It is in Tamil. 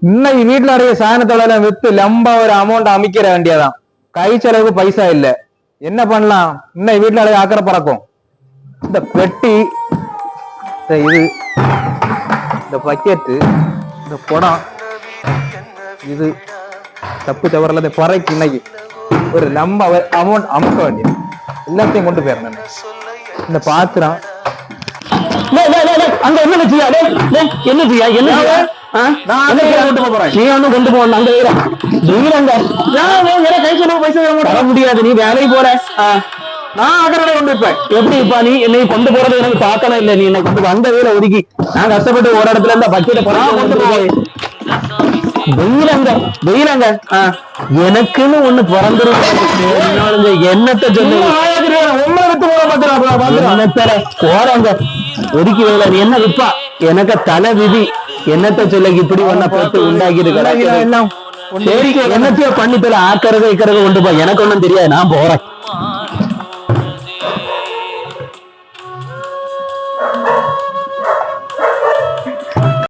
இன்னைக்கு வீட்டுல நிறைய சாயனத்தோட வித்து லம்பா ஒரு அமௌண்ட் அமைக்கிற வேண்டியதான். கை செலவுக்கு பைசா இல்ல. என்ன பண்ணலாம்? இன்னைக்கு வீட்டுல நிறைய ஆக்கிற பறக்கும். இந்த பெட்டி, இது, இந்த பக்கெட்டு, இந்த குடம், இது தப்பு தவறல இந்த பறைக்கு இன்னைக்கு ஒரு லம்பா அமௌண்ட் அமுக்க வேண்டியது. எல்லாத்தையும் கொண்டு போயிடணும். இந்த பாத்திரம் அங்க என்ன செய்யா என்ன செய்யா என்ன நீ ஒண்ணு கொண்டு போகணும் அங்க வீரங்க கை சொல்ல பைசா தர முடியாது. நீ வேலைக்கு போற நான் அகரடை கொண்டு இருப்பேன். எப்படி இப்ப நீ என்னை கொண்டு போறது எனக்கு பார்க்கணும் இல்ல. நீ என்னை கொண்டு அந்த வேலை ஒதுக்கி நான் கஷ்டப்பட்டு ஒரு இடத்துல இருந்தா பக்கெட்ட கொண்டு போய் வெயிலங்க வெயிலங்க எனக்குன்னு ஒண்ணு பிறந்திருக்கு. என்னத்தை சொல்லுங்க போறாங்க ஒதுக்கி வேலை. நீ என்ன விப்பா எனக்கு தலை விதி. என்னத்தை சொல்ல இப்படி ஒன்ன போட்டு உண்டாக்கி இருக்கிற என்னத்தையோ பண்ணித்தல ஆக்கறத இக்கறத கொண்டு போய் எனக்கு ஒண்ணும் தெரியாது. நான் போறேன்.